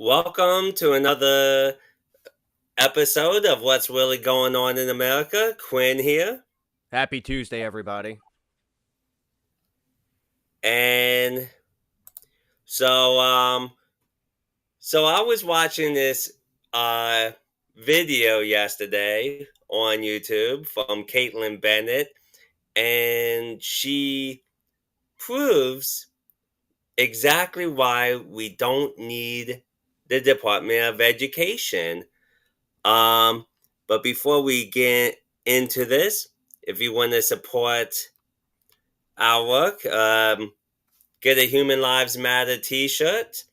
Welcome to another episode of What's Really Going On in America. Quinn here. Happy Tuesday, everybody. And so I was watching this video yesterday on YouTube from Kaitlyn Bennet, and she proves exactly why we don't need the Department of Education. But before we get into this, if you want to support our work, get a Human Lives Matter t-shirt,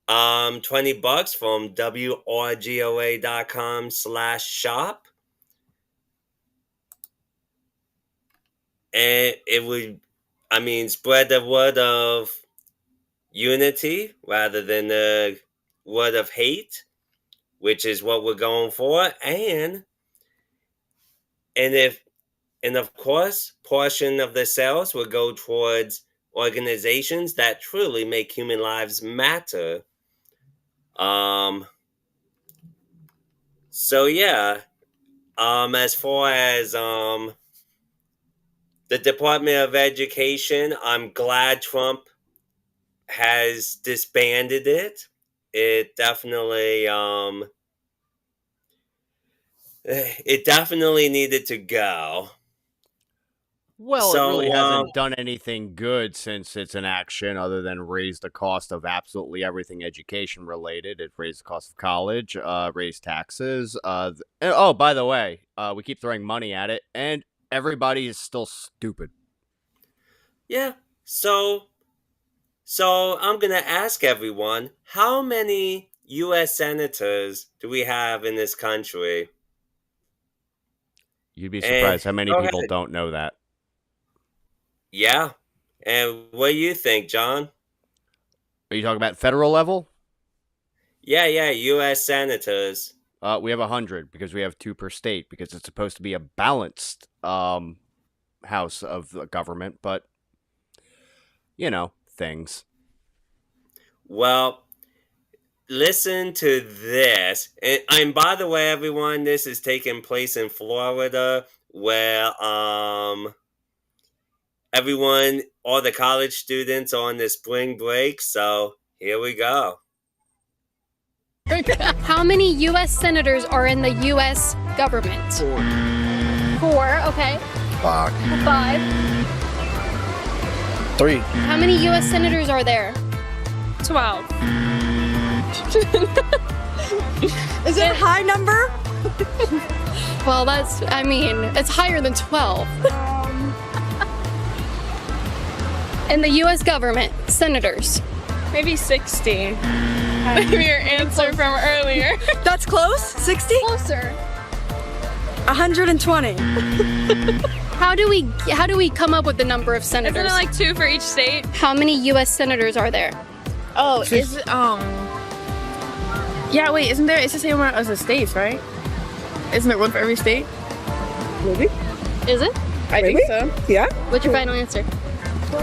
$20 from wrgoa.com/shop. And it would, spread the word of unity rather than the word of hate, which is what we're going for. And of course, portion of the sales will go towards organizations that truly make human lives matter. As far as the Department of Education, I'm glad Trump has disbanded it. It definitely needed to go. Well, it really hasn't done anything good since its inaction other than raise the cost of absolutely everything education related. It raised the cost of college, raised taxes. Oh, by the way, we keep throwing money at it, and everybody is still stupid. Yeah, so I'm going to ask everyone, how many U.S. senators do we have in this country? You'd be surprised how many people don't know that. Yeah. And what do you think, John? Are you talking about federal level? Yeah, U.S. senators. We have 100 because we have 2 per state because it's supposed to be a balanced house of the government, but, things. Well, listen to this. And by the way, everyone, this is taking place in Florida, where all the college students are on the spring break. So here we go. How many U.S. senators are in the U.S. government? 4, okay. 5. 3. How many U.S. senators are there? 12. Is it a high number? Well, it's higher than 12. In the U.S. government, senators. Maybe 60. Maybe your answer from earlier. That's close? 60? Closer. 120. How do we come up with the number of senators? Isn't it like 2 for each state? How many U.S. senators are there? Oh, is it, yeah, wait, it's the same amount as the states, right? Isn't there one for every state? Maybe. Is it? I think so. Yeah. What's your final answer?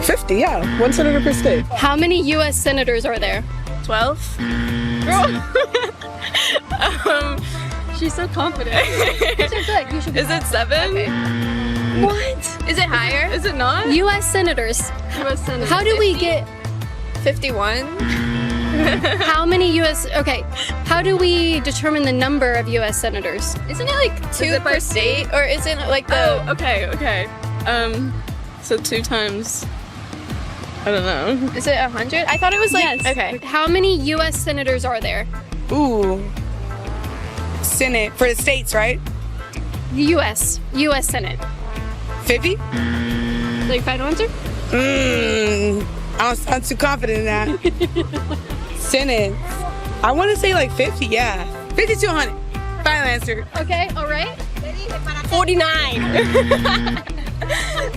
50, yeah. 1 senator per state. How many U.S. senators are there? 12? She's so confident. Is it 7? Okay. What? Is it higher? Is it not? U.S. senators. U.S. senators. How do we get 51? how many U.S. Okay, how do we determine the number of U.S. senators? Isn't it like 2 per state? Or isn't it like the... Oh, okay. So 2 times... I don't know. Is it 100? I thought it was like... Yes. Okay. How many U.S. senators are there? Ooh. Senate. For the states, right? U.S. Senate. 50? Like, final answer? I'm too confident in that. Senate. I want to say like 50, yeah. 50 to 100. Final answer. Okay, all right. 49.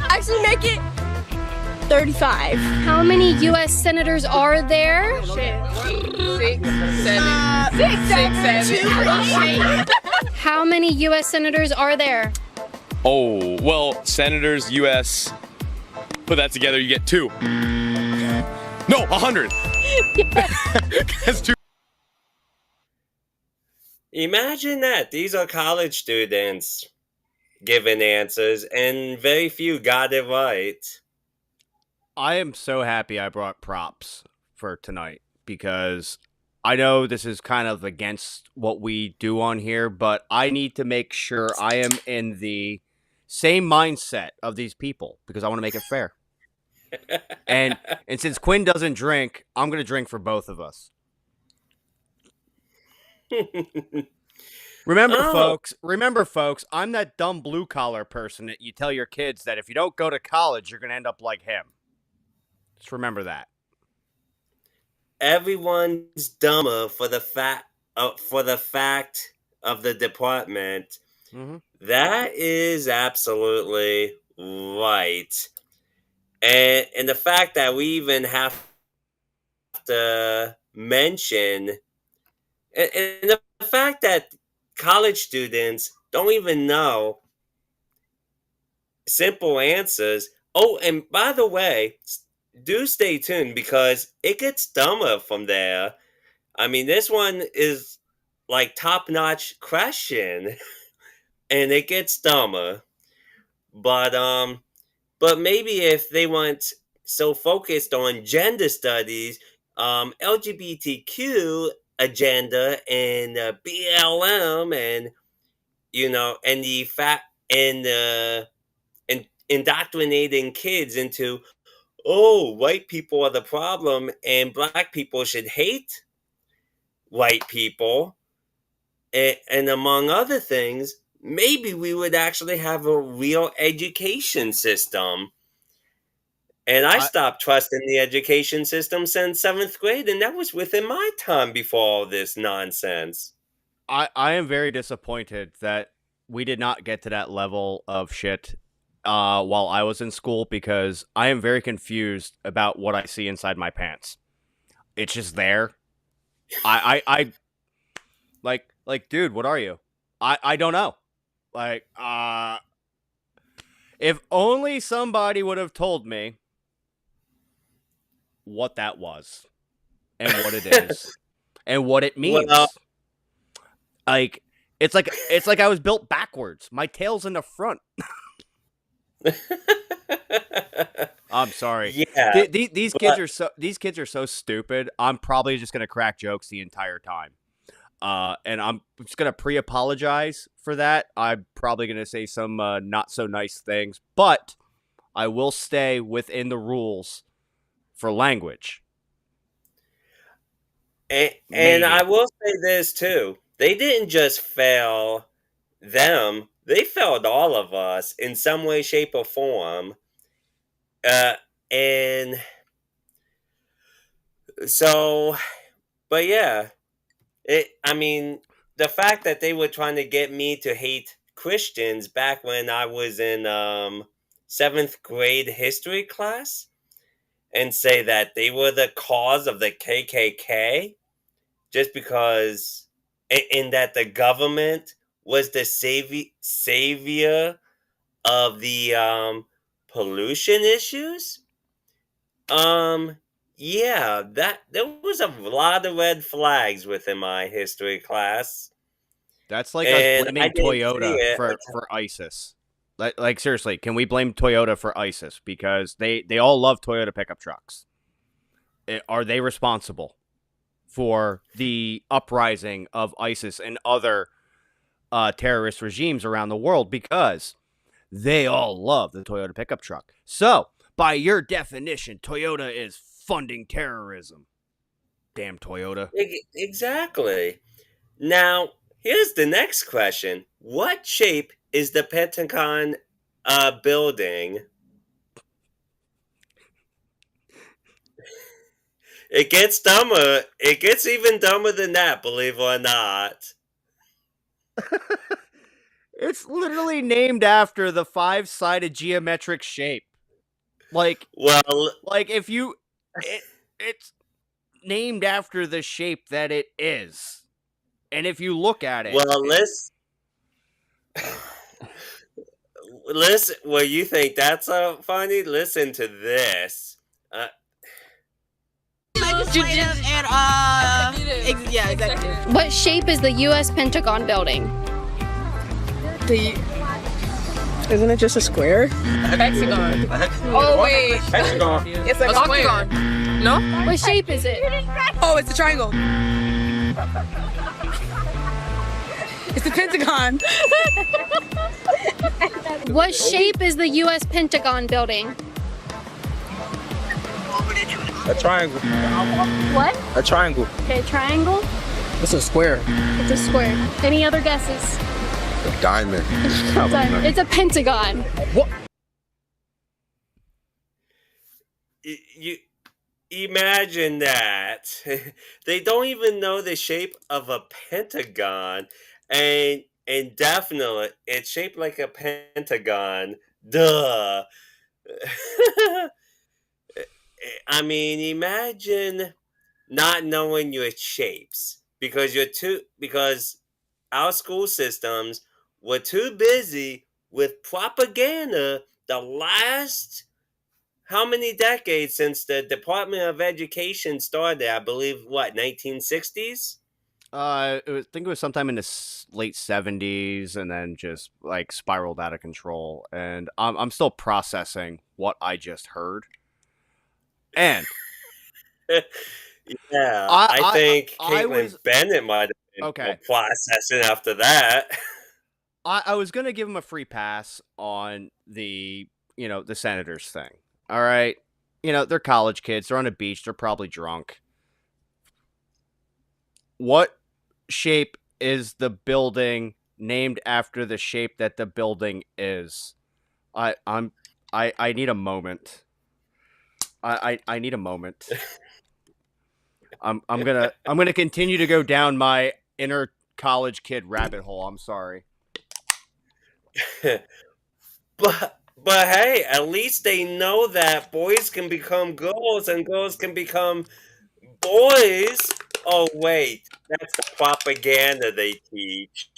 Actually, make it 35. How many U.S. senators are there? 6, 7. 6, 7. How many U.S. senators are there? Oh, well, senators, U.S., put that together, you get 2. No, 100. That's 2. Imagine that. These are college students giving answers, and very few got it right. I am so happy I brought props for tonight because I know this is kind of against what we do on here, but I need to make sure I am in the same mindset of these people because I want to make it fair. And since Quinn doesn't drink, I'm going to drink for both of us. Remember, folks, I'm that dumb blue-collar person that you tell your kids that if you don't go to college, you're going to end up like him. Just remember that. Everyone's dumber for the fact of the department. Mm-hmm. That is absolutely right. And the fact that we even have to mention and the fact that college students don't even know simple answers. Oh, and by the way, do stay tuned because it gets dumber from there. I mean, this one is like top-notch question, and it gets dumber. But maybe if they weren't so focused on gender studies, LGBTQ agenda and BLM and and the fact and indoctrinating kids into white people are the problem and black people should hate white people and among other things, maybe we would actually have a real education system. And I stopped trusting the education system since 7th grade, and that was within my time before all this nonsense. I am very disappointed that we did not get to that level of shit while I was in school because I am very confused about what I see inside my pants. It's just there. I like, dude, what are you? I don't know. Like, if only somebody would have told me what that was and what it is and what it means. Well, like it's like I was built backwards. My tail's in the front. I'm sorry. Yeah. These kids are so stupid. I'm probably just gonna crack jokes the entire time. And I'm just gonna pre-apologize for that. I'm probably gonna say some not so nice things, but I will stay within the rules for language. And I will say this too. They didn't just fail them, they failed all of us in some way, shape, or form. And so, but yeah, I mean, the fact that they were trying to get me to hate Christians back when I was in 7th grade history class and say that they were the cause of the KKK just because, and that the government was the savior of the pollution issues. Yeah, that there was a lot of red flags within my history class. That's like us blaming Toyota for ISIS. Like seriously, can we blame Toyota for ISIS? Because they all love Toyota pickup trucks. Are they responsible for the uprising of ISIS and other terrorist regimes around the world? Because they all love the Toyota pickup truck. So, by your definition, Toyota is funding terrorism. Damn Toyota. Exactly. Now, here's the next question. What shape is the Pentagon building? It gets dumber. It gets even dumber than that, believe it or not. It's literally named after the 5-sided geometric shape. Like, if you... It's named after the shape that it is. And if you look at it... Well, listen, well, you think that's so funny? Listen to this. Yeah, exactly. What shape is the U.S. Pentagon building? Isn't it just a square? Hexagon. Oh wait. Hexagon. It's like A octagon. No? What shape is it? Oh, it's a triangle. It's a pentagon. What shape is the U.S. Pentagon building? A triangle. What? A triangle. Okay, triangle. It's a square. It's a square. Any other guesses? A diamond. It's a pentagon. You imagine that. They don't even know the shape of a pentagon, and definitely it's shaped like a pentagon. Duh. I mean, imagine not knowing your shapes because our school systems were too busy with propaganda the last how many decades since the Department of Education started? I believe, what, 1960s? I think it was sometime in the late 70s, and then just like spiraled out of control. And I'm still processing what I just heard. And Yeah, I think I Kaitlyn was Bennet might have been okay. processing after that. I was gonna give him a free pass on the the Senators thing. All right, they're college kids. They're on a beach. They're probably drunk. What shape is the building named after the shape that the building is? I need a moment. I need a moment. I'm gonna continue to go down my inner college kid rabbit hole. I'm sorry. But hey, at least they know that boys can become girls and girls can become boys. Oh wait, that's the propaganda they teach.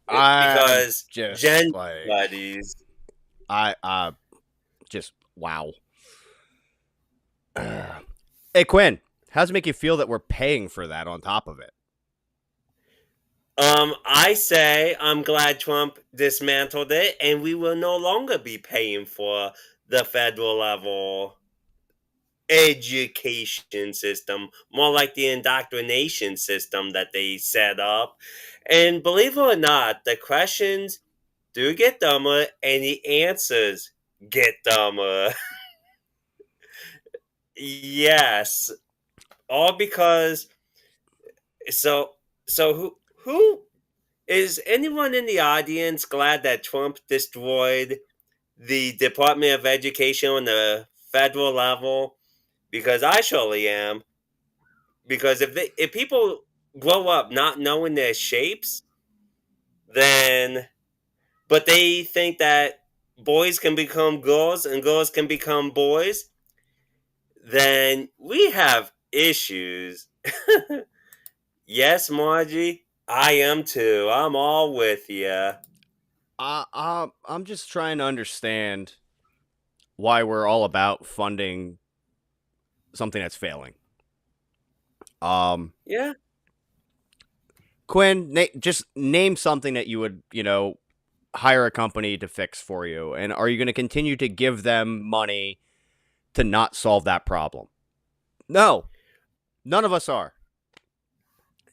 Because just gender like studies. just wow. Hey Quinn, how does it make you feel that we're paying for that on top of it? I say I'm glad Trump dismantled it, and we will no longer be paying for the federal level education system, more like the indoctrination system that they set up. And believe it or not, the questions do get dumber, and the answers get dumber. Yes, all because who is anyone in the audience glad that Trump destroyed the Department of Education on the federal level? Because I surely am. Because if people grow up not knowing their shapes, then but they think that boys can become girls and girls can become boys, then we have issues. Yes, Margie, I am too. I'm all with you. I'm just trying to understand why we're all about funding something that's failing. Yeah. Quinn, just name something that you would, hire a company to fix for you. And are you going to continue to give them money to not solve that problem? No, none of us are.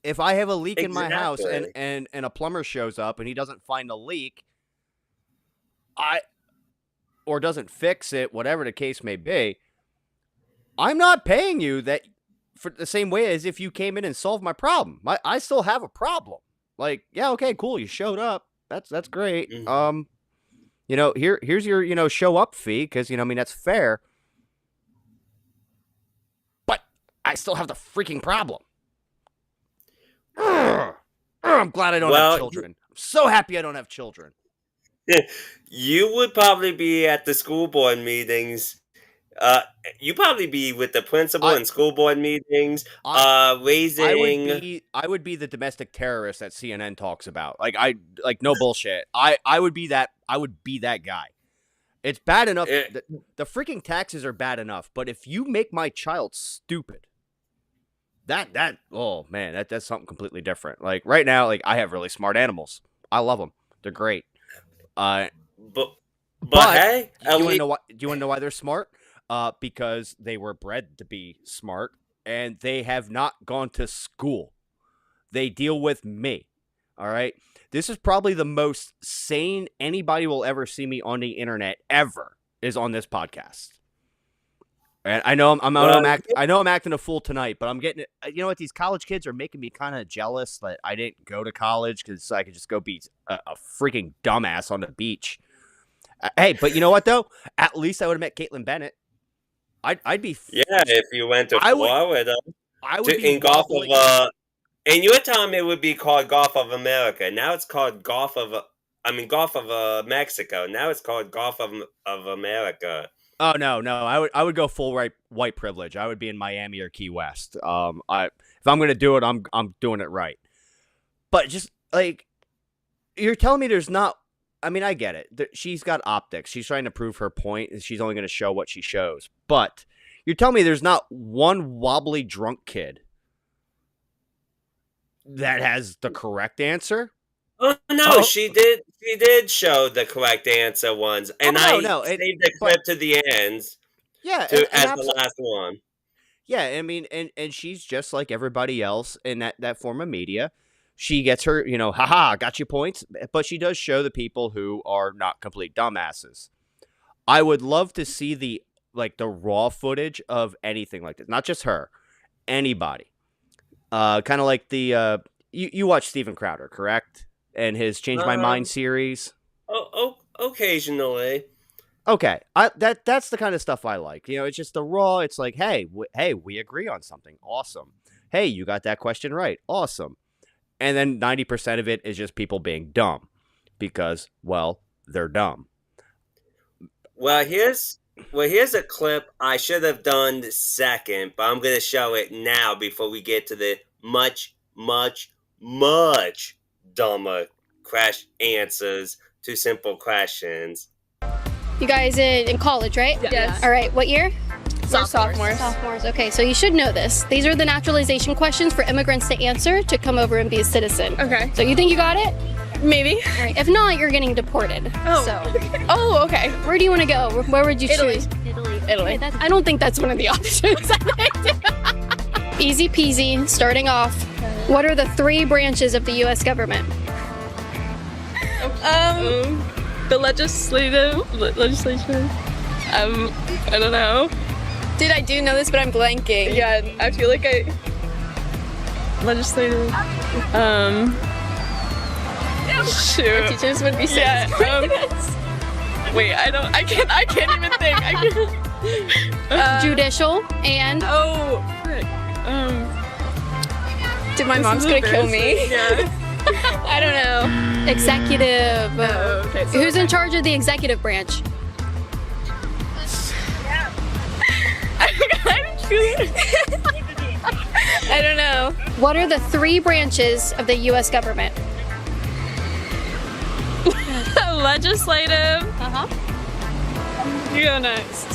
If I have a leak in my house and a plumber shows up and he doesn't find the leak, or doesn't fix it, whatever the case may be, I'm not paying you that for the same way as if you came in and solved my problem. I still have a problem. Like, yeah, okay, cool, you showed up. That's great. Mhm. Here's your show up fee because that's fair. But I still have the freaking problem. I'm glad I don't have children. I'm so happy I don't have children. You would probably be at the school board meetings. You probably be with the principal and school board meetings, raising. I would be the domestic terrorist that CNN talks about. Like no bullshit. I would be that. I would be that guy. It's bad enough. The freaking taxes are bad enough, but if you make my child stupid, Oh man, that's something completely different. Like right now, like I have really smart animals. I love them. They're great. Uh, But but hey, do you want to know why? Do you want to know why they're smart? Because they were bred to be smart, and they have not gone to school. They deal with me. All right. This is probably the most sane anybody will ever see me on the internet ever is on this podcast. And I know I know I'm acting a fool tonight, but I'm getting it. You know what? These college kids are making me kind of jealous that I didn't go to college because I could just go be a freaking dumbass on the beach. Hey, but you know what though? At least I would have met Kaitlyn Bennet. I'd be yeah, if you went to Florida, I would be in Golf wobbling. of in your time it would be called Golf of America. Now it's called Golf of Mexico. Now it's called Golf of America. Oh no, I would go full white privilege. I would be in Miami or Key West. If I'm gonna do it, I'm doing it right. But just like you're telling me, there's not. I mean, I get it. She's got optics. She's trying to prove her point, and she's only going to show what she shows. But you're telling me there's not one wobbly drunk kid that has the correct answer? Oh no, she did. She did show the correct answer once, and saved the clip to the end. Yeah, as the last one. Yeah, I mean, and she's just like everybody else in that form of media. She gets her, haha, got you points, but she does show the people who are not complete dumbasses. I would love to see the raw footage of anything like this, not just her, anybody. Kind of like the you watch Steven Crowder, correct? And his Change My Mind series. Occasionally. Okay, that's the kind of stuff I like. It's just the raw. It's like, hey, we agree on something. Awesome. Hey, you got that question right. Awesome. And then 90% of it is just people being dumb because, well, they're dumb. Well, here's a clip I should have done second, but I'm going to show it now before we get to the much, much, much dumber answers to simple questions. You guys in college, right? Yes. All right, what year? Sophomores. Sophomores. Okay, so you should know this. These are the naturalization questions for immigrants to answer to come over and be a citizen. Okay. So you think you got it? Maybe. All right. If not, you're getting deported. Oh. So. Oh, okay. Where do you want to go? Where would you choose? Italy. Okay, I don't think that's one of the options. Easy peasy. Starting off. What are the 3 branches of the U.S. government? The legislature. I don't know. Dude, I do know this, but I'm blanking. Yeah, I feel like legislative. Shoot. Our teachers would be saying. Wait, I can't even think. Judicial and. Oh, frick. Dude, my mom's gonna kill me. Yeah. I don't know. Executive. Oh, okay. So who's in charge of the executive branch? I don't know. What are the 3 branches of the U.S. government? Legislative. You go next.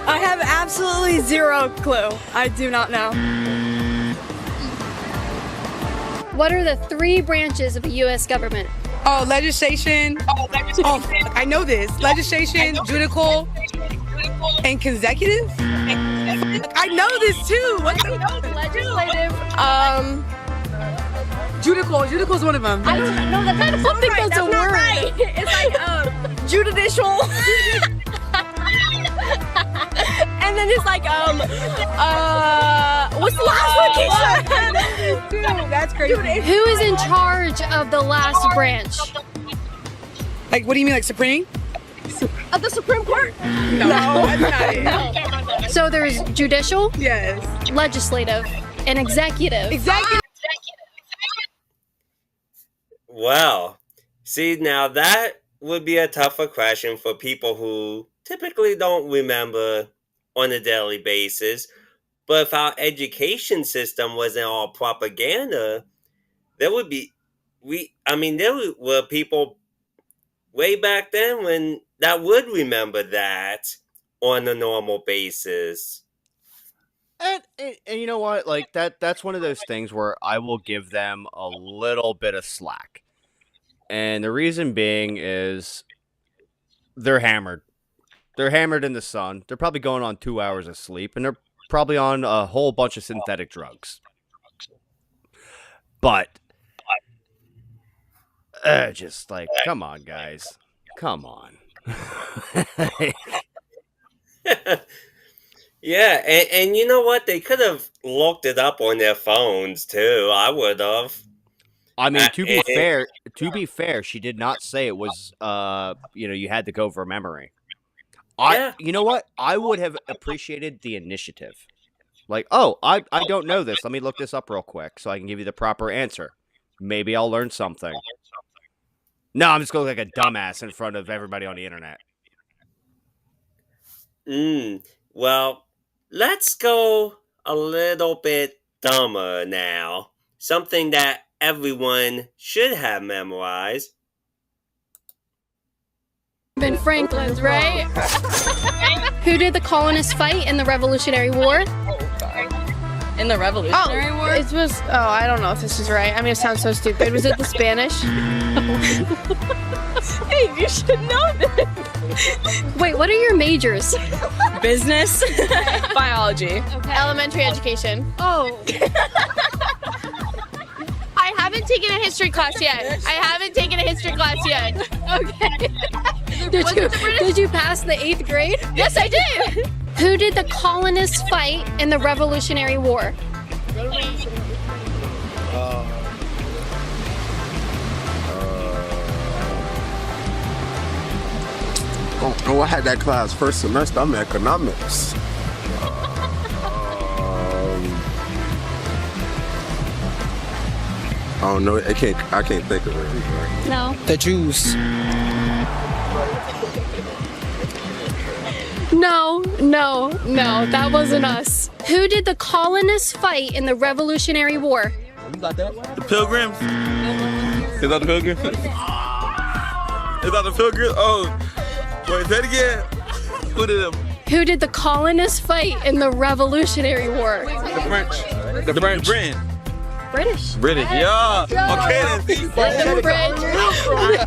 I have absolutely zero clue. I do not know. What are the 3 branches of the U.S. government? Oh, legislation. I know this. Legislation, judicial, and consecutive. I know this too. What's Legislative. Judicial. Judicial is one of them. I don't know. I don't think that's a word. Right. It's like judicial. And then it's like what's the last one, Keisha? Dude, that's crazy. Who is in charge of the last branch? Like, what do you mean, like Supreme? Of the Supreme Court? No, that's not it. So there's judicial, Yes. legislative, and executive. Exactly. Well, see, now that would be a tougher question for people who typically don't remember on a daily basis. But if our education system wasn't all propaganda, there would be there were people way back then when that would remember that on a normal basis. And you know what? Like that's one of those things where I will give them a little bit of slack. And the reason being is they're hammered. They're hammered in the sun. They're probably going on 2 hours of sleep, and they're probably on a whole bunch of synthetic drugs. But just like, come on, guys. Come on. Yeah, and you know what? They could have looked it up on their phones too. I would have. I mean, to be And fair, she did not say it was you had to go for memory. yeah, You know what? I would have appreciated the initiative. Like, oh, I don't know this. Let me look this up real quick so I can give you the proper answer. Maybe I'll learn something. No, I'm just going like a dumbass in front of everybody on the internet. well, let's go a little bit dumber now. Something that everyone should have memorized. Ben Franklin's, right? Who did the colonists fight in the Revolutionary War? In the Revolutionary War? It was. Oh, I don't know if this is right. I mean, it sounds so stupid. Was it the Spanish? Hey, you should know this. Wait, what are your majors? Business, biology, Elementary education. Oh, I haven't taken a history class yet. okay. Did you pass the 8th grade? Yes, I did. Who did the colonists fight in the Revolutionary War? Oh, I had that class first semester. I'm economics. Oh no, I can't think of it. No. The Jews. No, that wasn't us. Who did the colonists fight in the Revolutionary War? You got that? The Pilgrims? Is that the Pilgrims? Is that the Pilgrims? Oh, wait, say it again. Who did them? Who did the colonists fight in the Revolutionary War? The French. The French. British. British. Yeah. Okay then. The French.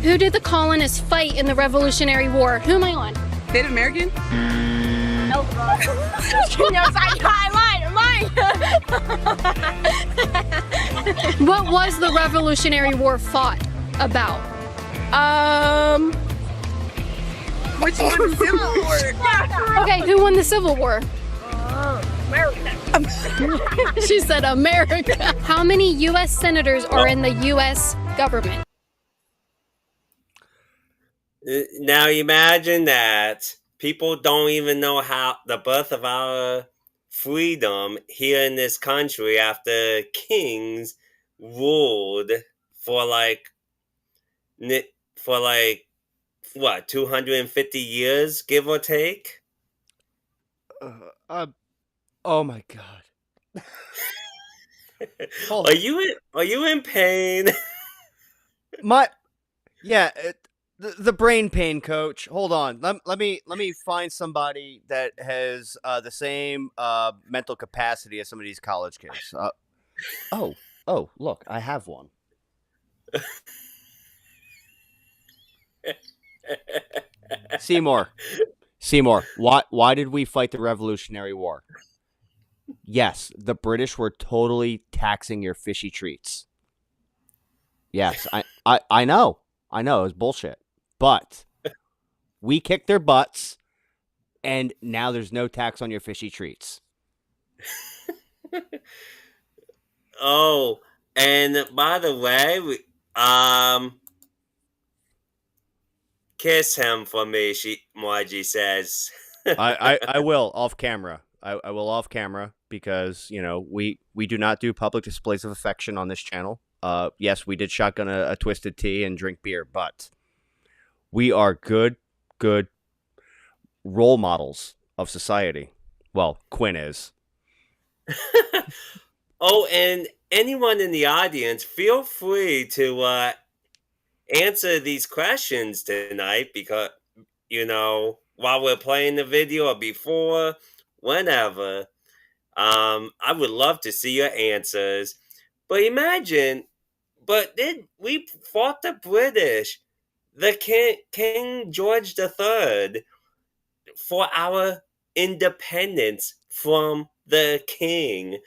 Who did the colonists fight in the Revolutionary War? Who am I on? Native American? No, I'm lying. What was the Revolutionary War fought about? Which one? Civil War. Okay, who won the Civil War? She said America. How many U.S. senators are in the U.S. government? Now imagine that people don't even know how the birth of our freedom here in this country after kings ruled for what, 250 years, give or take. Oh my god. Are you in pain? The brain pain, coach. Hold on. Let me find somebody that has the same mental capacity as some of these college kids. Oh, look, I have one. Seymour. Why did we fight the Revolutionary War? Yes, the British were totally taxing your fishy treats. Yes, I know. I know, it was bullshit. But we kicked their butts, and now there's no tax on your fishy treats. Oh, and by the way, kiss him for me, Margie says. I will off camera. I will off camera because, we do not do public displays of affection on this channel. Yes, we did shotgun a twisted tea and drink beer, but we are good role models of society. Well, Quinn is. Oh, and anyone in the audience, feel free to answer these questions tonight because, while we're playing the video or before, whenever. I would love to see your answers. But imagine, but then we fought the British, the King George III, for our independence from the king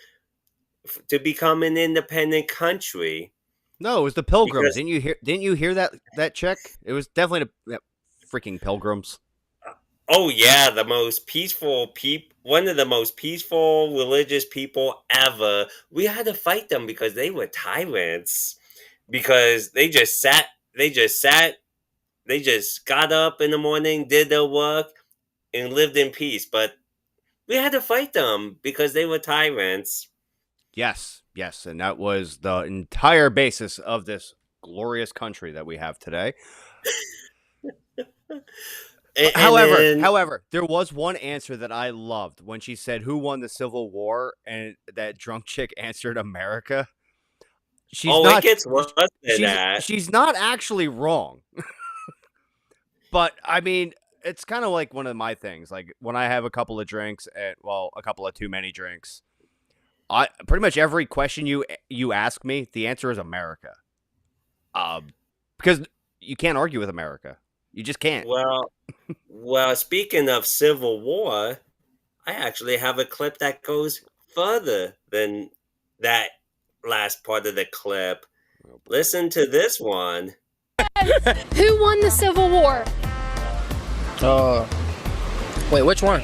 to become an independent country. No, it was the Pilgrims. Because Didn't you hear that chick? It was definitely the freaking Pilgrims. oh yeah, the most peaceful one of the most peaceful religious people ever. We had to fight them because they were tyrants. Because they just got up in the morning, did their work, and lived in peace. But we had to fight them because they were tyrants. Yes, and that was the entire basis of this glorious country that we have today. However, there was one answer that I loved when she said, "Who won the Civil War?" and that drunk chick answered, "America." It gets worse than that. She's not actually wrong. But I mean, it's kind of like one of my things. Like when I have a couple of drinks, a couple of too many drinks, I pretty much every question you ask me, the answer is America. Because you can't argue with America. You just can't. Well, speaking of Civil War, I actually have a clip that goes further than that last part of the clip. Listen to this one. Who won the Civil War? Wait, which one?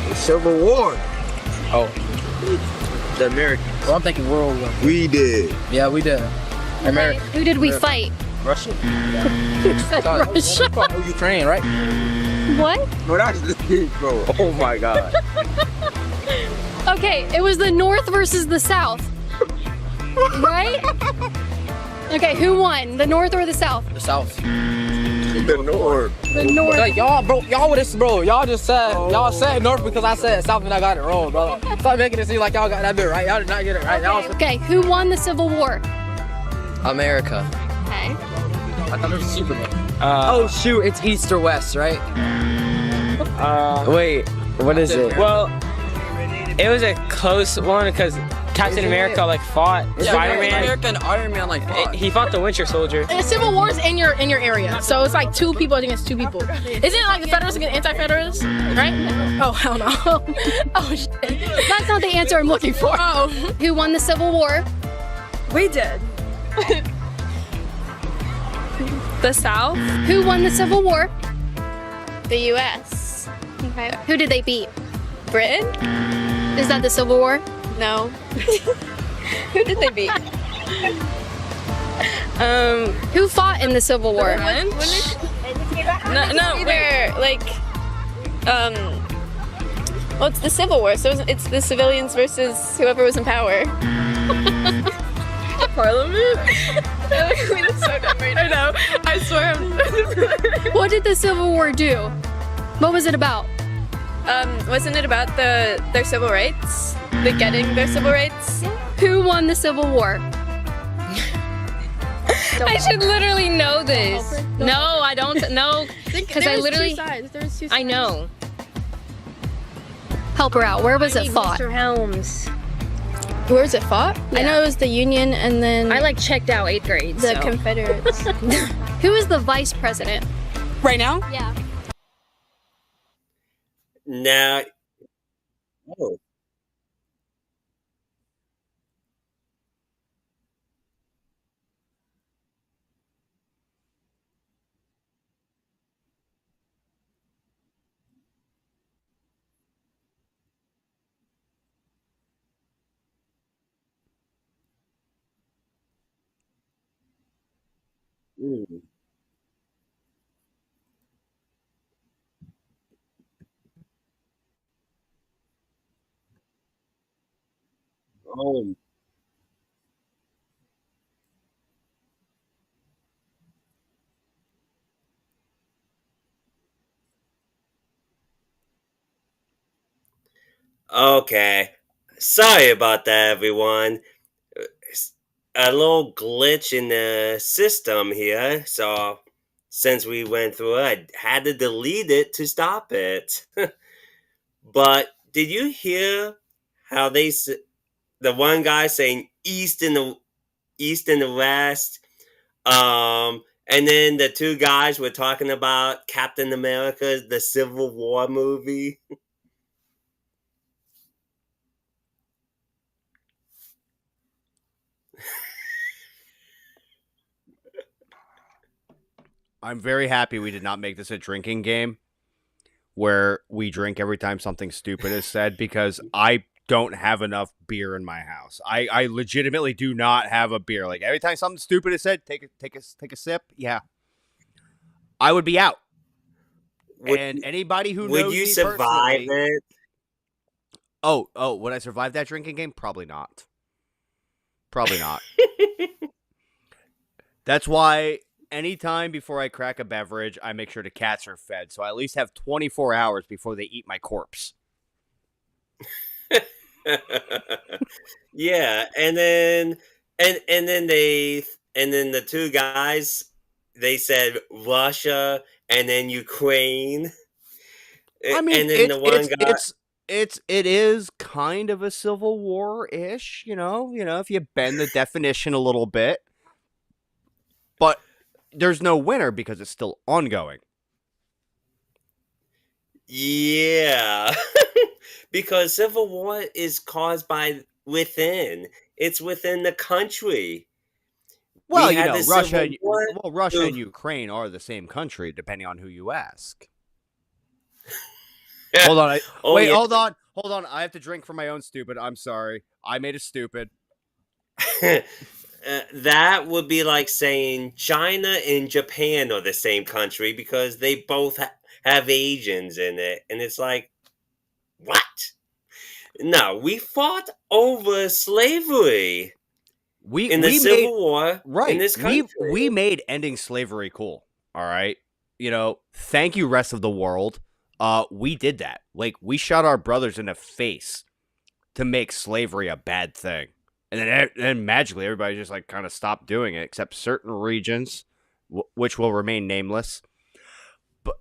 The Civil War. Oh, The Americans. well, I'm thinking World War. We did. Yeah, we did. America. Who did we fight? Russia. Russia. Oh, Ukraine, right? What? No, that's the thing, bro. Oh my God. Okay, it was the North versus the South. Right? Okay, who won? The North or the South? The South. The North. The North. Like, y'all with this, bro. Y'all just said, y'all said North because I said South and I got it wrong, bro. Stop making it seem like y'all got that bit right. Y'all did not get it right. Okay, who won the Civil War? America. Okay. I thought it was Superman. Oh shoot, it's East or West, right? Wait, what is it? Well, it was a close one because Captain America fought Spider-Man. America and Iron Man fought. He fought the Winter Soldier. And Civil War's in your area, so it's like two people against two people. Isn't it like the Federalists against anti-Federalists, right? Oh hell no! Oh shit! That's not the answer I'm looking for. Oh, Who won the Civil War? We did. The South? Who won the Civil War? The U.S. Okay. Who did they beat? Britain? Is that the Civil War? No. Who did they beat? Who fought in the Civil War? No, either well, it's the Civil War, so it's the civilians versus whoever was in power. Parliament? We look so dumb right now. I know. I swear. What did the Civil War do? What was it about? Wasn't it about their civil rights? The getting their civil rights? Who won the Civil War? I should literally know this. No, I don't know. Because I literally. I know. Help her out. Where was it fought? Mr. Helms. where was it fought? Yeah. I know it was the Union, and then I checked out 8th grade. the Confederates. Who is the vice president? Right now? Yeah. Now, oh, mm, oh, okay. Sorry about that, everyone. A little glitch in the system here, so since we went through it, I had to delete it to stop it. But did you hear how the one guy saying East and the West, and then the two guys were talking about Captain America, the Civil War movie. I'm very happy we did not make this a drinking game where we drink every time something stupid is said, because I don't have enough beer in my house. I legitimately do not have a beer. Like, every time something stupid is said, take a sip. Yeah, I would be out. And anybody who knows you me survive personally, it? Oh, would I survive that drinking game? Probably not. Probably not. That's why anytime before I crack a beverage, I make sure the cats are fed, so I at least have 24 hours before they eat my corpse. Yeah, and then the two guys, they said Russia and then Ukraine. I mean, and then the one guy, it is kind of a civil war-ish, you know, if you bend the definition a little bit. But there's no winner because it's still ongoing. yeah, because civil war is caused by within. It's within the country. Well, We you had know, the Civil War. Russia and Ukraine are the same country, depending on who you ask. Hold on. Yeah. Hold on. I have to drink for my own stupid. I'm sorry. I made it stupid. That would be like saying China and Japan are the same country because they both have Asians in it. And it's like, what? No, we fought over slavery in the Civil War in this country. We made ending slavery cool. All right. You know, thank you, rest of the world. We did that. Like, we shot our brothers in the face to make slavery a bad thing. And then magically everybody just like kind of stopped doing it, except certain regions, which will remain nameless. But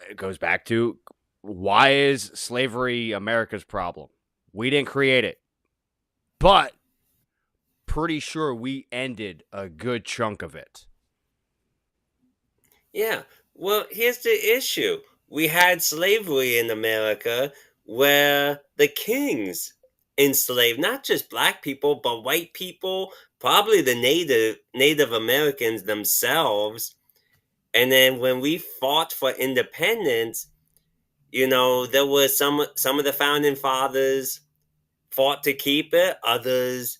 it goes back to, why is slavery America's problem? We didn't create it. But pretty sure we ended a good chunk of it. Yeah. Well, here's the issue. We had slavery in America where the kings enslaved not just black people, but white people, probably the Native Americans themselves. And then when we fought for independence, you know, there was some of the founding fathers fought to keep it, others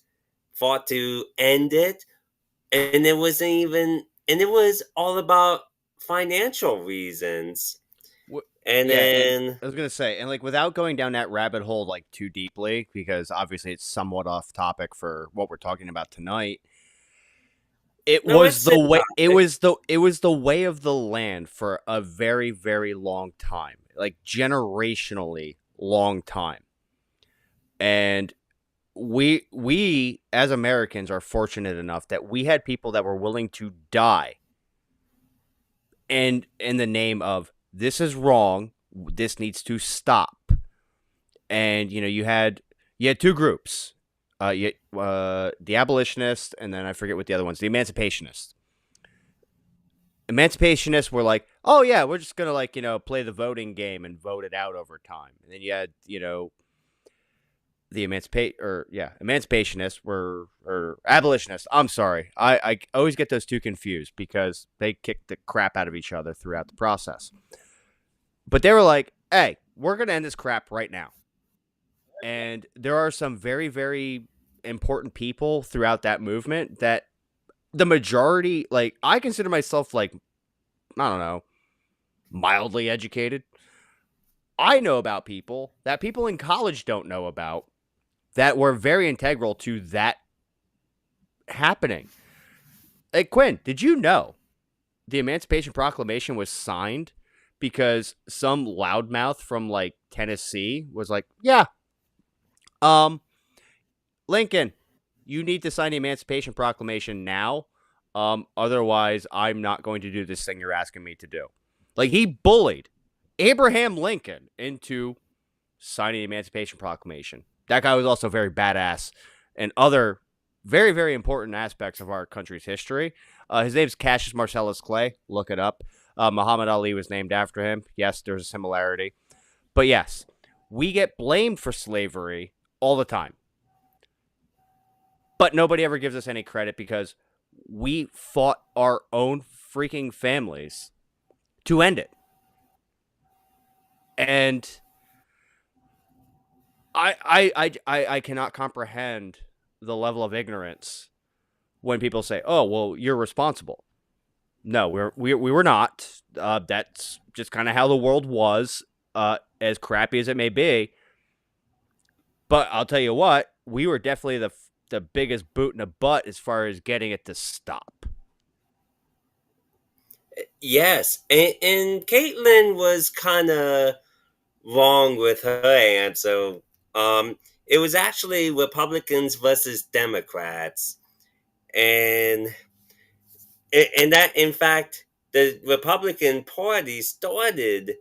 fought to end it, and it was all about financial reasons. And then I was gonna say, and like, without going down that rabbit hole like too deeply, because obviously it's somewhat off topic for what we're talking about tonight. It was the way of the land for a very, very long time, like generationally long time. And we as Americans are fortunate enough that we had people that were willing to die and in the name of, this is wrong, this needs to stop. And you know, you had two groups, the abolitionists, and then I forget what the other one's, the emancipationists. Emancipationists were like, oh yeah, we're just gonna, like, you know, play the voting game and vote it out over time. And then you had, you know, the emancipationists or abolitionists. I'm sorry. I always get those two confused because they kicked the crap out of each other throughout the process. But they were like, hey, we're going to end this crap right now. And there are some very, very important people throughout that movement that the majority, like, I consider myself, like, I don't know, mildly educated. I know about people that people in college don't know about that were very integral to that happening. Hey, Quinn, did you know the Emancipation Proclamation was signed because some loudmouth from, like, Tennessee was like, yeah, Lincoln, you need to sign the Emancipation Proclamation now. Otherwise, I'm not going to do this thing you're asking me to do. Like, he bullied Abraham Lincoln into signing the Emancipation Proclamation. That guy was also very badass and other very, very important aspects of our country's history. His name's Cassius Marcellus Clay. Look it up. Muhammad Ali was named after him. Yes, there's a similarity. But yes, we get blamed for slavery all the time. But nobody ever gives us any credit because we fought our own freaking families to end it. And I cannot comprehend the level of ignorance when people say, "Oh, well, you're responsible." No, we were not. That's just kind of how the world was, as crappy as it may be. But I'll tell you what, we were definitely the biggest boot in the butt as far as getting it to stop. Yes, and Kaitlyn was kind of wrong with her answer. It was actually Republicans versus Democrats, and that, in fact, the Republican Party started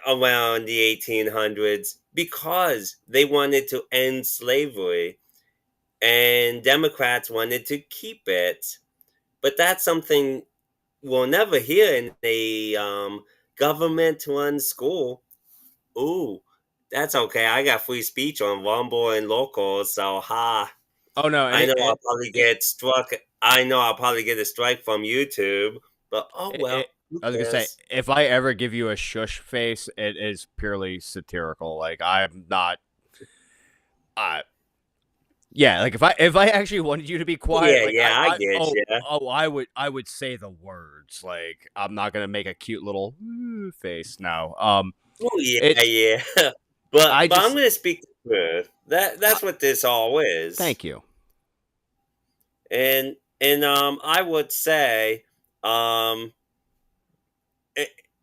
around the 1800s because they wanted to end slavery, and Democrats wanted to keep it. But that's something we'll never hear in a government-run school. Ooh, that's okay. I got free speech on Rumble and Local, so ha. Oh no! I know I'll probably get struck. I know I'll probably get a strike from YouTube, but oh well. I was gonna say, if I ever give you a shush face, it is purely satirical. Like I'm not. Yeah, like if I actually wanted you to be quiet, I get you. Oh, I would say the words. Like I'm not gonna make a cute little face. No. Oh yeah. But I'm gonna speak the truth. That's what this all is. Thank you. And I would say, and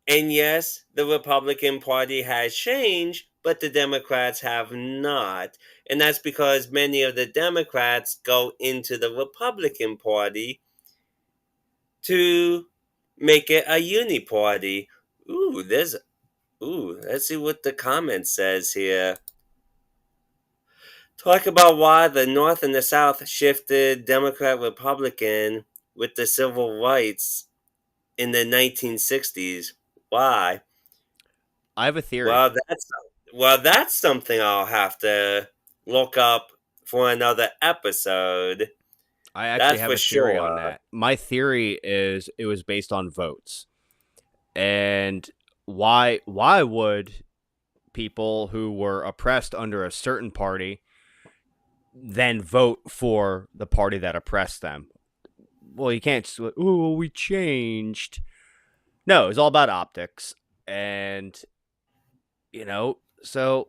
yes, the Republican Party has changed, but the Democrats have not. And that's because many of the Democrats go into the Republican Party to make it a uni party. Let's see what the comment says here. Talk about why the North and the South shifted Democrat-Republican with the civil rights in the 1960s. Why? I have a theory. Well, that's something I'll have to look up for another episode. I actually have a theory on that. My theory is it was based on votes. And why would people who were oppressed under a certain party then vote for the party that oppressed them? Well, you can't just, we changed. No, it's all about optics. And, so,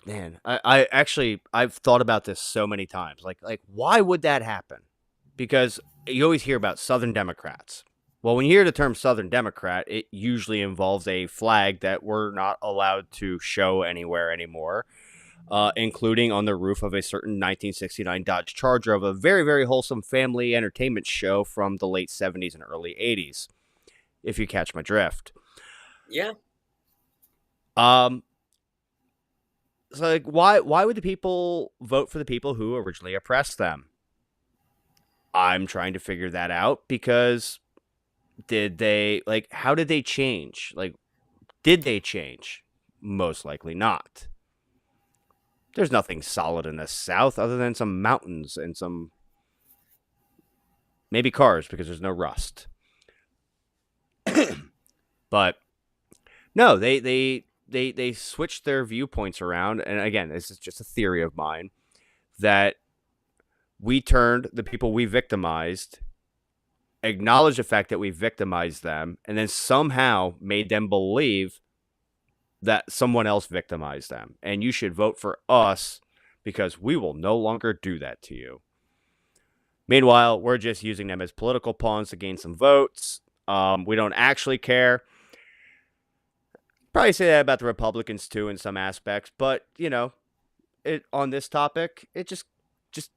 man, I've thought about this so many times. Like, why would that happen? Because you always hear about Southern Democrats. Well, when you hear the term Southern Democrat, it usually involves a flag that we're not allowed to show anywhere anymore, including on the roof of a certain 1969 Dodge Charger of a very, very wholesome family entertainment show from the late 70s and early 80s, if you catch my drift. Yeah. So, like, why would the people vote for the people who originally oppressed them? I'm trying to figure that out because how did they change? Like, did they change? Most likely not. There's nothing solid in the South other than some mountains and some maybe cars because there's no rust. But no, they switched their viewpoints around, and again, this is just a theory of mine, that we turned the people we victimized, acknowledged the fact that we victimized them, and then somehow made them believe that someone else victimized them. And you should vote for us because we will no longer do that to you. Meanwhile, we're just using them as political pawns to gain some votes. We don't actually care. Probably say that about the Republicans too in some aspects, but on this topic, it just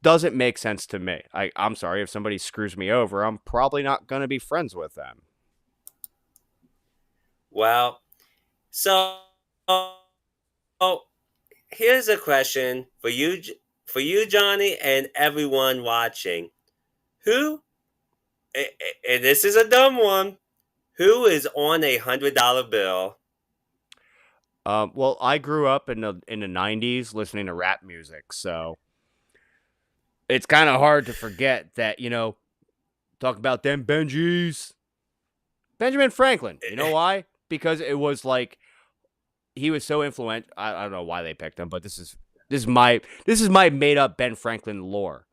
doesn't make sense to me. I'm sorry, if somebody screws me over, I'm probably not going to be friends with them. Well, So here's a question for you, Johnny, and everyone watching. Who? And this is a dumb one. Who is on $100 bill? Well, I grew up in the '90s listening to rap music, so it's kind of hard to forget that, talk about them Benjis. Benjamin Franklin. You know why? Because it was like he was so influential. I don't know why they picked him, but this is my made up Ben Franklin lore.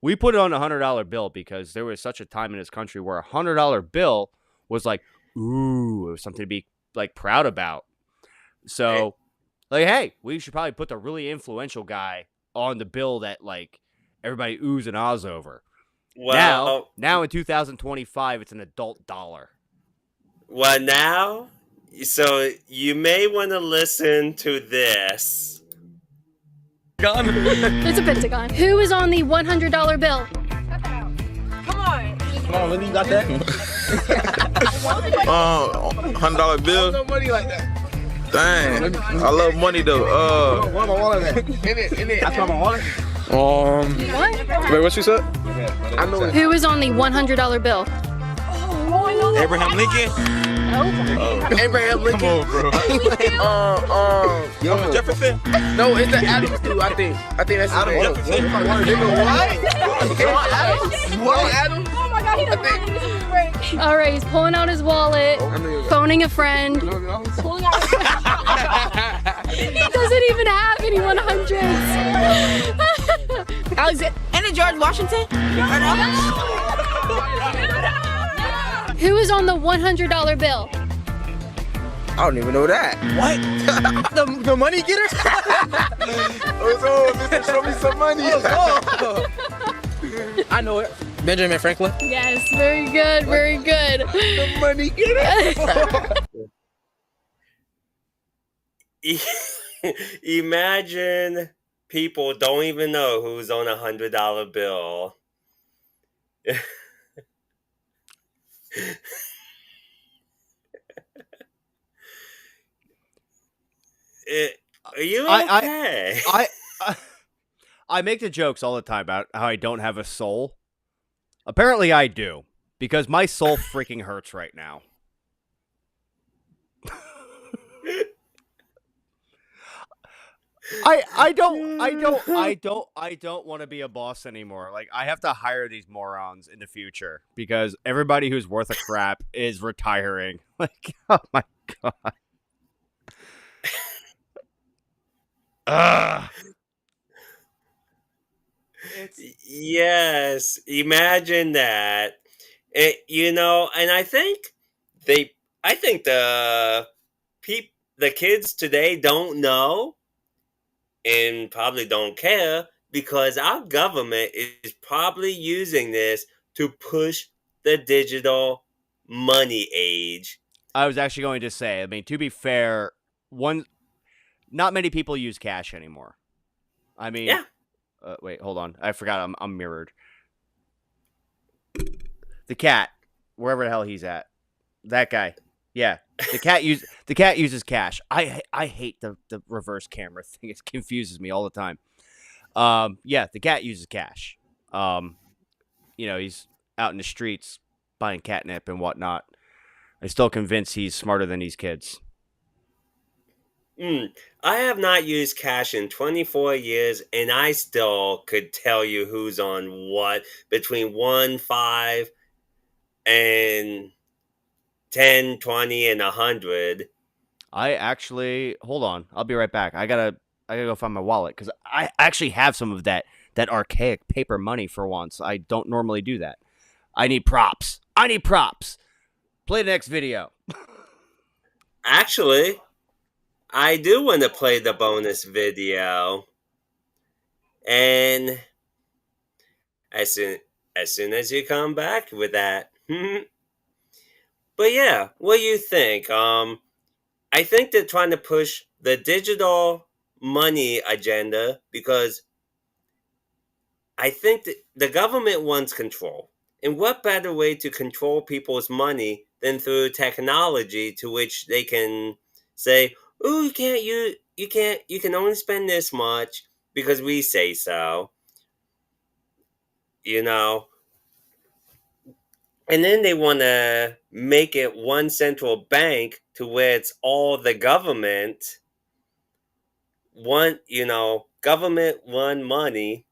We put it on $100 bill because there was such a time in this country where $100 bill was like, ooh, it was something to be like proud about. So, like, hey, we should probably put the really influential guy on the bill that like everybody oohs and ahs over. Well, now in 2025, it's an adult dollar. Well, now, so you may want to listen to this. It's a pentagon. Who is on the $100 bill? Come on. Come on, Lily, you got that? $100 bill. No money like that. Dang, I love money though. Where's my wallet at? In it. That's my wallet. What? Wait, what you said? I know it. Who is on the $100 bill? Abraham Lincoln. Abraham Lincoln. Come on, bro. Yo, Jefferson. no, it's the Adams dude. I think that's his name. Jefferson. What? Adams? Oh my god, he doesn't All right, he's pulling out his wallet, phoning a friend. pulling out He doesn't even have any 100s. Alexander George Washington? Who is on the $100 bill? I don't even know that. What? the money getter? Show me some money. I know it. Benjamin Franklin. Yes, very good, very good. The money getter. Imagine people don't even know who's on $100 bill. Are you okay? I make the jokes all the time about how I don't have a soul. Apparently I do, because my soul freaking hurts right now. I don't want to be a boss anymore. Like, I have to hire these morons in the future because everybody who's worth a crap is retiring. Like, oh my god. Yes, imagine that. And I think the kids today don't know and probably don't care because our government is probably using this to push the digital money age. I was actually going to say, I mean, to be fair, not many people use cash anymore. I mean, yeah. Wait, hold on. I forgot I'm mirrored. The cat, wherever the hell he's at. That guy. Yeah. The cat uses cash. I hate the reverse camera thing. It confuses me all the time. Yeah, the cat uses cash. He's out in the streets buying catnip and whatnot. I'm still convinced he's smarter than these kids. I have not used cash in 24 years, and I still could tell you who's on what between 1, 5, and 10, 20, and 100. I actually hold on. I'll be right back. I gotta go find my wallet because I actually have some of that archaic paper money for once. I don't normally do that. I need props. Play the next video. Actually, I do want to play the bonus video. And as soon as you come back with that. But yeah, what do you think? I think they're trying to push the digital money agenda because I think that the government wants control. And what better way to control people's money than through technology to which they can say, "Oh, you can only spend this much because we say so." You know, and then they want to make it one central bank to where it's all the government, government one money.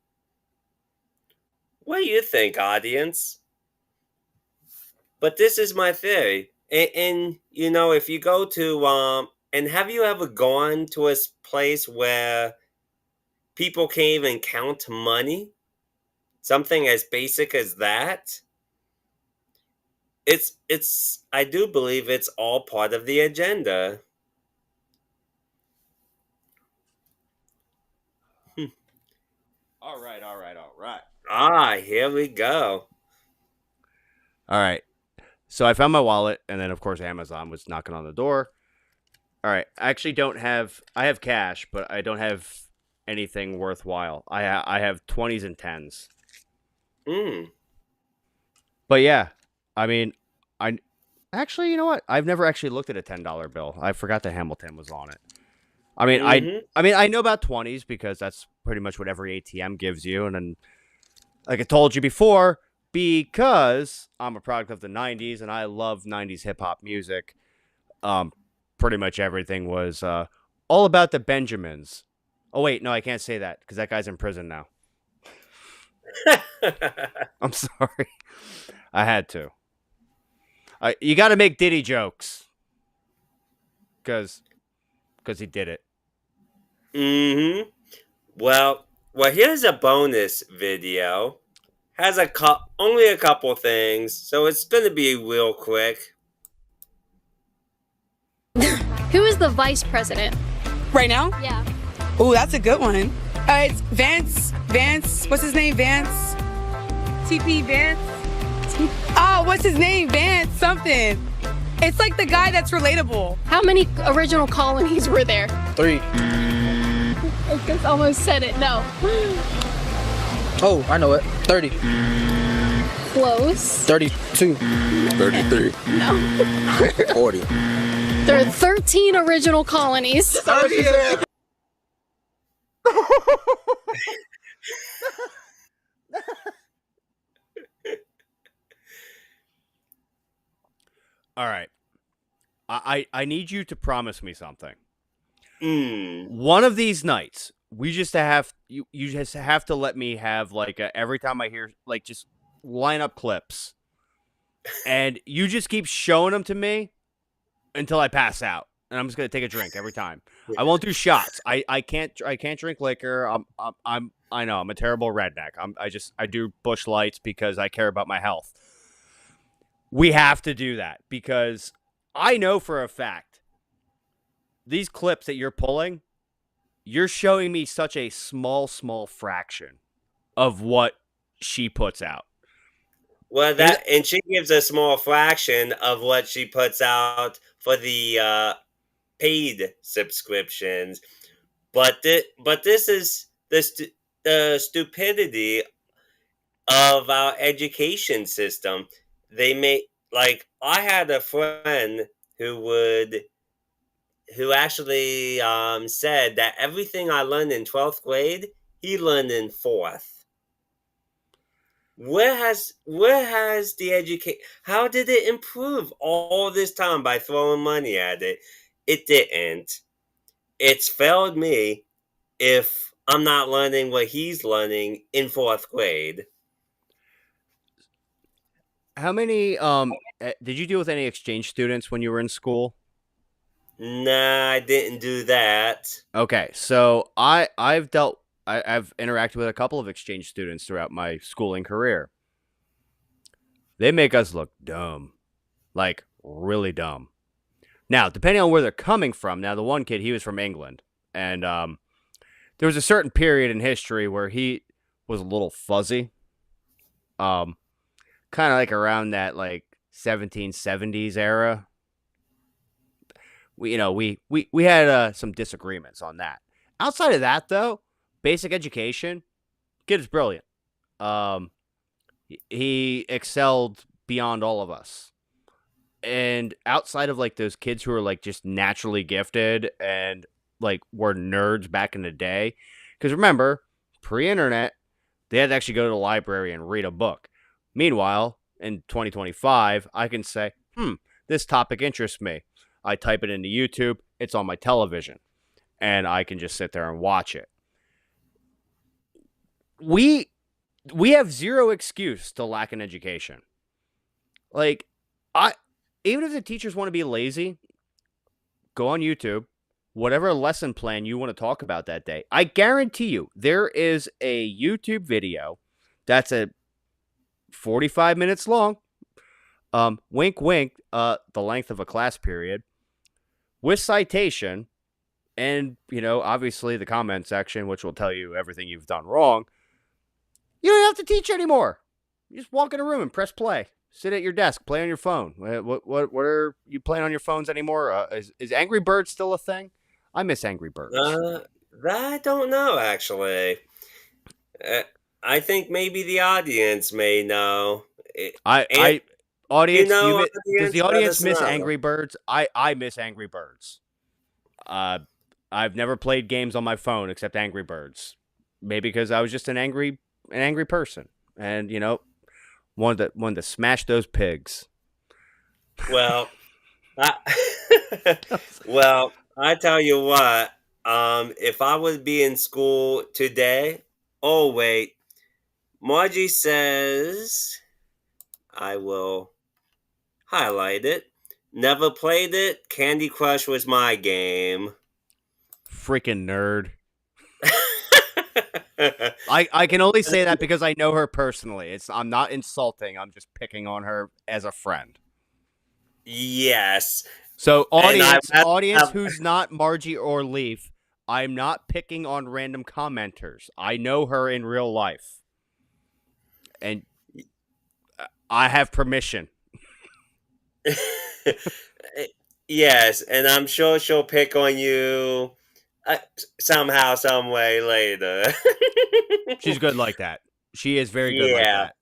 What do you think, audience? But this is my theory. And if you go to and have you ever gone to a place where people can't even count money? Something as basic as that? It's I do believe it's all part of the agenda. All right. Here we go. All right. So I found my wallet, and then of course Amazon was knocking on the door. All right. I actually don't have. I have cash, but I don't have anything worthwhile. I have 20s and 10s. But yeah, I mean, I actually, you know what? I've never actually looked at a $10 bill. I forgot that Hamilton was on it. I mean, I know about 20s because that's pretty much what every ATM gives you, and then, like I told you before, because I'm a product of the 90s and I love 90s hip hop music, pretty much everything was all about the Benjamins. Oh wait, no, I can't say that because that guy's in prison now. I'm sorry. I had to. You got to make Diddy jokes. Because he did it. Mm-hmm. Well, here's a bonus video. Has only a couple things, so it's going to be real quick. Who is the vice president? Right now? Yeah. Oh, that's a good one. It's Vance. What's his name? Vance. TP Vance. Oh, what's his name? Vance something. It's like the guy that's relatable. How many original colonies were there? 3. I guess almost said it. No. Oh, I know it. 30. Close. 32. 33. No. 40. There are 13 original colonies. 30. All right. I need you to promise me something. One of these nights, you just have to let me have every time I hear just line up clips, and you just keep showing them to me until I pass out, and I'm just gonna take a drink every time. I won't do shots. I can't drink liquor. I know I'm a terrible redneck. I do Busch Lights because I care about my health. We have to do that because I know for a fact these clips that you're pulling, you're showing me such a small fraction of what she puts out. Well, and she gives a small fraction of what she puts out for the paid subscriptions. But this is the stupidity of our education system. They I had a friend who actually said that everything I learned in 12th grade, he learned in 4th. Where has the education? How did it improve all this time by throwing money at it? It didn't. It's failed me if I'm not learning what he's learning in 4th grade. How many did you deal with any exchange students when you were in school? Nah, I didn't do that. Okay, so I've interacted with a couple of exchange students throughout my schooling career. They make us look dumb. Like really dumb. Now, depending on where they're coming from, now the one kid, he was from England, and there was a certain period in history where he was a little fuzzy. Kind of like around that 1770s era. We had some disagreements on that. Outside of that, though, basic education, kid is brilliant. He excelled beyond all of us. And outside of like those kids who are like just naturally gifted and like were nerds back in the day, because remember, pre-internet, they had to actually go to the library and read a book. Meanwhile, in 2025, I can say, this topic interests me. I type it into YouTube, it's on my television, and I can just sit there and watch it. We have zero excuse to lack an education. Like, even if the teachers want to be lazy, go on YouTube, whatever lesson plan you want to talk about that day. I guarantee you, there is a YouTube video that's 45 minutes long. Wink, wink, the length of a class period with citation and, obviously the comment section, which will tell you everything you've done wrong. You don't have to teach anymore. You just walk in a room and press play. Sit at your desk, play on your phone. What are you playing on your phones anymore? Is Angry Birds still a thing? I miss Angry Birds. I don't know, actually. I think maybe the audience may know. Audience, audience, does the let audience us miss know. Angry Birds? I miss Angry Birds. I've never played games on my phone except Angry Birds. Maybe because I was just an angry person, and wanted to smash those pigs. Well, well, I tell you what. If I would be in school today, oh wait, Margie says I will highlight it. Never played it. Candy Crush was my game. Freaking nerd. I can only say that because I know her personally. I'm not insulting. I'm just picking on her as a friend. Yes. So audience who's not Margie or Leaf, I'm not picking on random commenters. I know her in real life. And I have permission. Yes, and I'm sure she'll pick on you somehow, some way later. She's good like that. She is very good like that.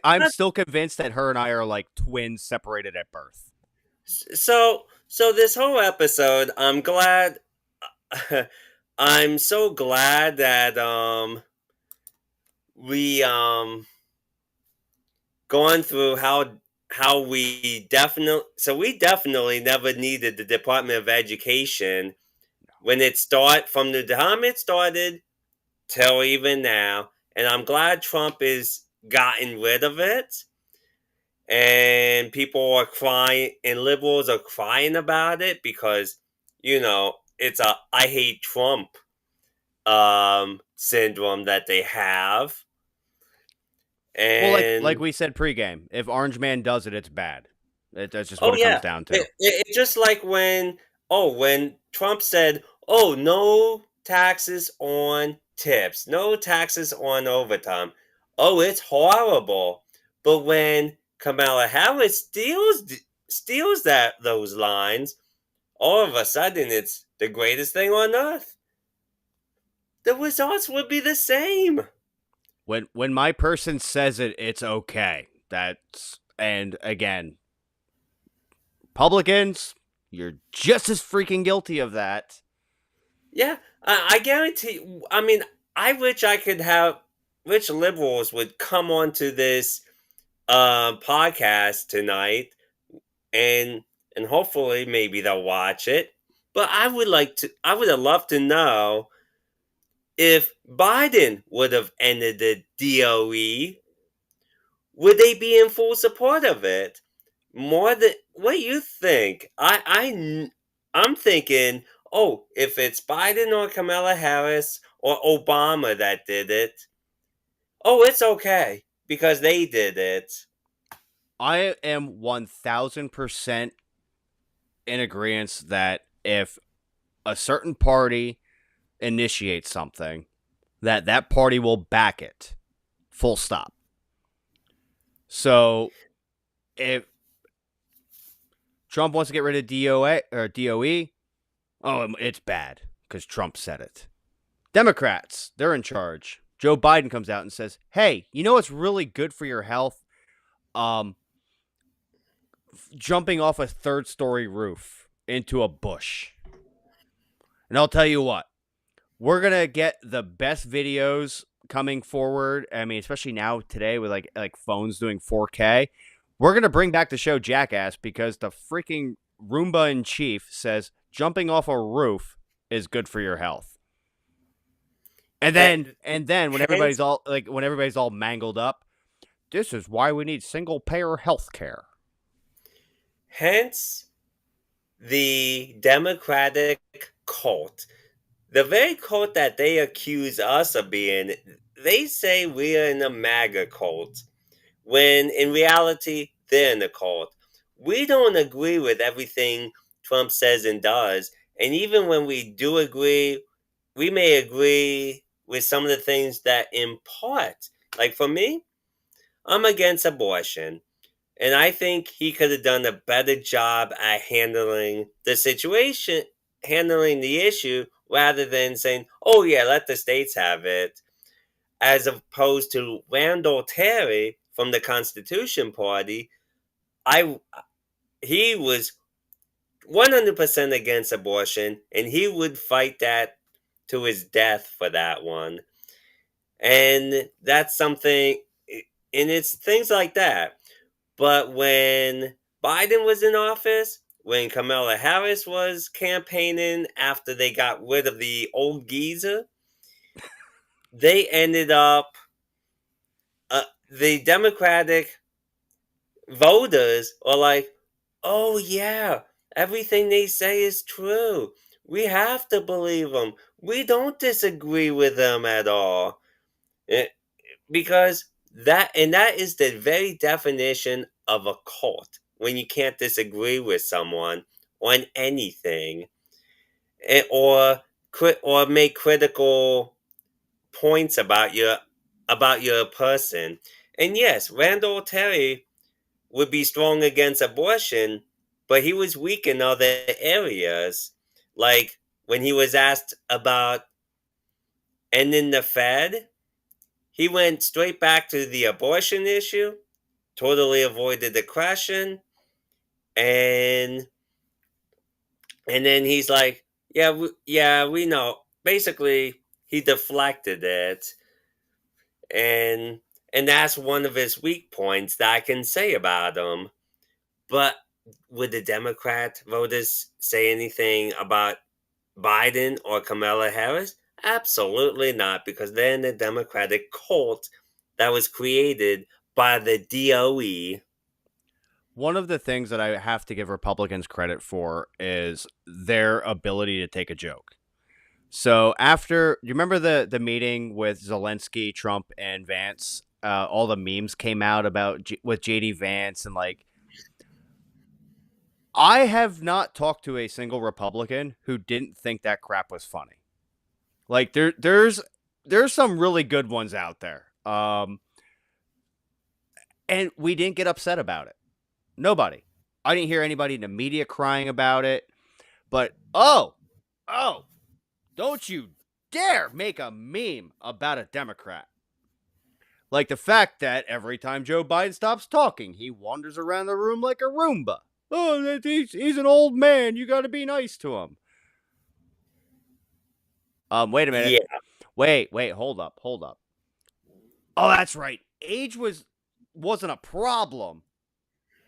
I'm still convinced that her and I are like twins separated at birth. So this whole episode, I'm glad. I'm so glad that we gone through how we definitely never needed the Department of Education when from the time it started till even now, and I'm glad Trump is gotten rid of it, and people are crying, and liberals are crying about it because it's a I hate Trump syndrome that they have. And well, like we said pregame, if Orange Man does it, it's bad. That's just what it comes down to. It's just like when Trump said, "Oh, no taxes on tips, no taxes on overtime." Oh, it's horrible. But when Kamala Harris steals those lines, all of a sudden it's the greatest thing on earth. The results would be the same. When my person says it, it's okay. And again, Republicans, you're just as freaking guilty of that. Yeah, I guarantee. I mean, I wish I could have which liberals would come onto this podcast tonight, and hopefully maybe they'll watch it. But I would have loved to know if Biden would have ended the DOE, would they be in full support of it? More than what you think? I'm thinking, if it's Biden or Kamala Harris or Obama that did it, it's okay because they did it. I am 1000% in agreement that if a certain party initiates something, that party will back it. Full stop. So if Trump wants to get rid of DOE, it's bad because Trump said it. Democrats, they're in charge. Joe Biden comes out and says, "Hey, you know what's really good for your health? jumping off a 3rd-story roof into a bush. And I'll tell you what, we're going to get the best videos coming forward. I mean, especially now today with like phones doing 4K. We're going to bring back the show Jackass because the freaking Roomba in chief says jumping off a roof is good for your health. And then when everybody's all mangled up, this is why we need single-payer health care. Hence, the Democratic cult, the very cult that they accuse us of being, they say we are in a MAGA cult, when in reality, they're in a cult. We don't agree with everything Trump says and does, and even when we do agree, we may agree with some of the things that in part, like for me, I'm against abortion. And I think he could have done a better job at handling the situation, handling the issue, rather than saying, oh, yeah, let the states have it. As opposed to Randall Terry from the Constitution Party, he was 100% against abortion, and he would fight that to his death for that one. And that's something, and it's things like that. But when Biden was in office, when Kamala Harris was campaigning after they got rid of the old geezer, they ended up, the Democratic voters are like, oh yeah, everything they say is true. We have to believe them. We don't disagree with them at all. Because that is the very definition of a cult, when you can't disagree with someone on anything, or make critical points about your person. And yes, Randall Terry would be strong against abortion, but he was weak in other areas, like when he was asked about ending the Fed. He went straight back to the abortion issue, totally avoided the question, and then he's like, "Yeah, we know." Basically, he deflected it, and that's one of his weak points that I can say about him. But would the Democrat voters say anything about Biden or Kamala Harris? Absolutely not, because they're in the Democratic cult that was created by the DOE. One of the things that I have to give Republicans credit for is their ability to take a joke. So after, you remember the meeting with Zelensky, Trump, and Vance? All the memes came out about with JD Vance, and like, I have not talked to a single Republican who didn't think that crap was funny. Like there's some really good ones out there. And we didn't get upset about it. Nobody. I didn't hear anybody in the media crying about it. But oh, don't you dare make a meme about a Democrat. Like the fact that every time Joe Biden stops talking, he wanders around the room like a Roomba. Oh, he's an old man. You got to be nice to him. Wait a minute. Yeah. Wait, hold up. Oh, that's right. Age wasn't a problem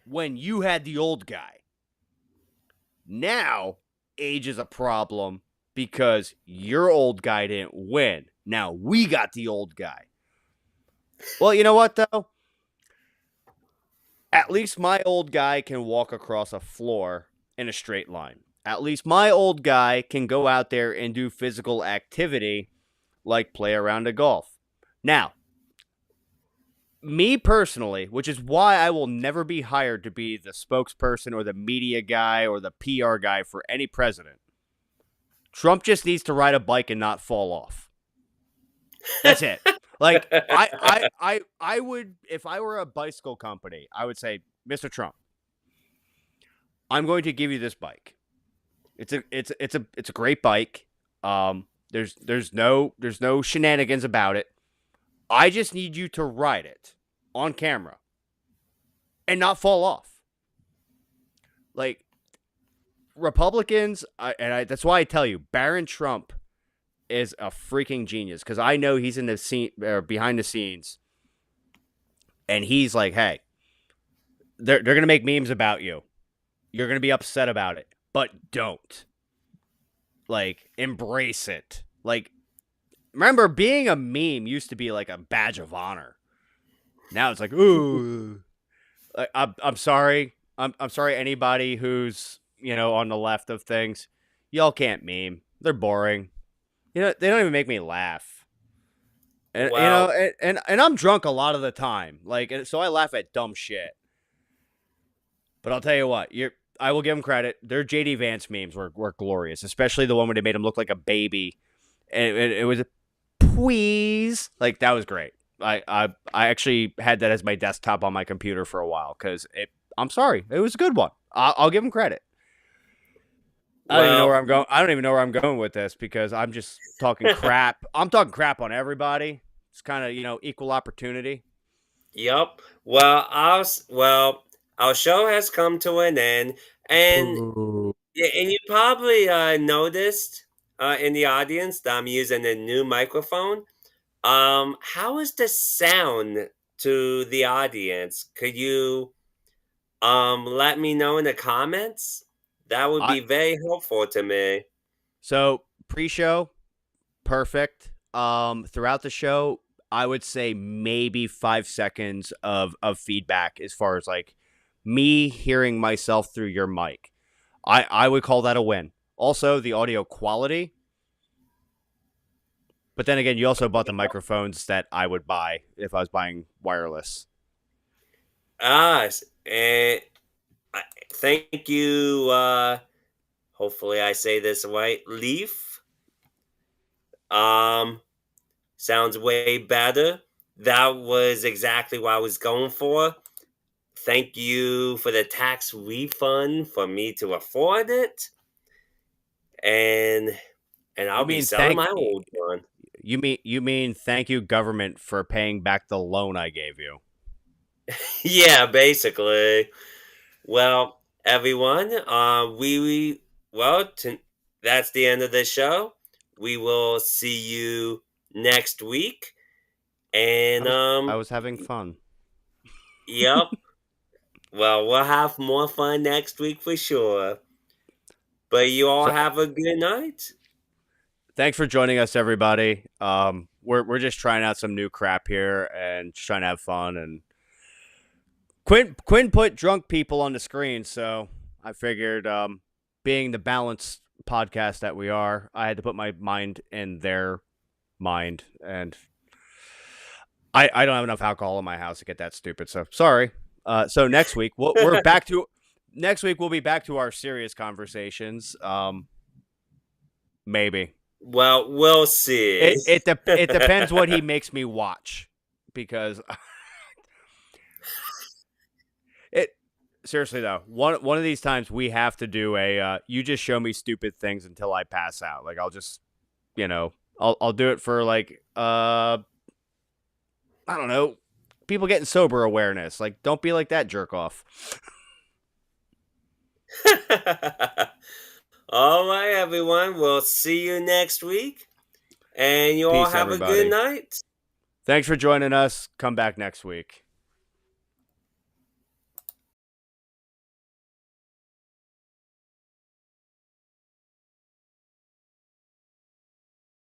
when you had the old guy. Now, age is a problem because your old guy didn't win. Now we got the old guy. Well, you know what, though? At least my old guy can walk across a floor in a straight line. At least my old guy can go out there and do physical activity like play a round of golf. Now, me personally, which is why I will never be hired to be the spokesperson or the media guy or the PR guy for any president, Trump just needs to ride a bike and not fall off. That's it. Like, I would, if I were a bicycle company, I would say, Mr. Trump, I'm going to give you this bike. It's a great bike. There's no shenanigans about it. I just need you to ride it on camera and not fall off. Like Republicans, that's why I tell you, Barron Trump is a freaking genius because I know he's in the scene or behind the scenes, and he's like, "Hey, they're gonna make memes about you. You're gonna be upset about it, but don't like embrace it. Like, remember, being a meme used to be like a badge of honor. Now it's like, ooh, I'm sorry, I'm sorry, anybody who's on the left of things, y'all can't meme. They're boring. They don't even make me laugh. And Well, and I'm drunk a lot of the time. Like, so I laugh at dumb shit. But I'll tell you what, I will give them credit. Their JD Vance memes were glorious, especially the one where they made him look like a baby. And it was a please. Like, that was great. I actually had that as my desktop on my computer for a while because I'm sorry, it was a good one. I'll give him credit. I don't even know where I'm going. I don't even know where I'm going with this because I'm just talking crap. I'm talking crap on everybody. It's kind of equal opportunity. Yep. Well, our show has come to an end, and you probably noticed in the audience that I'm using a new microphone. How is the sound to the audience? Could you let me know in the comments? That would be very helpful to me. So pre-show, perfect. Throughout the show, I would say maybe 5 seconds of feedback as far as like me hearing myself through your mic. I would call that a win. Also, the audio quality. But then again, you also bought the microphones that I would buy if I was buying wireless. And thank you. Hopefully I say this right. Leaf. Sounds way better. That was exactly what I was going for. Thank you for the tax refund for me to afford it. And I'll be selling my old one. You mean thank you, government, for paying back the loan I gave you? Yeah, basically. Well, everyone, that's the end of the show. We will see you next week. And I was having fun. Yep. Well, we'll have more fun next week for sure. But you all have a good night. Thanks for joining us, everybody. We're just trying out some new crap here and just trying to have fun. And Quinn put drunk people on the screen, so I figured, being the balanced podcast that we are, I had to put my mind in their mind, and I don't have enough alcohol in my house to get that stupid. So sorry. So next week we're back to we'll be back to our serious conversations. Maybe. Well, we'll see. It depends what he makes me watch, because seriously though, one of these times we have to do a you just show me stupid things until I pass out. Like, I'll just I'll do it for like I don't know, people getting sober awareness. Like, don't be like that jerk off. All right, everyone. We'll see you next week. And you all have a good night. Thanks for joining us. Come back next week.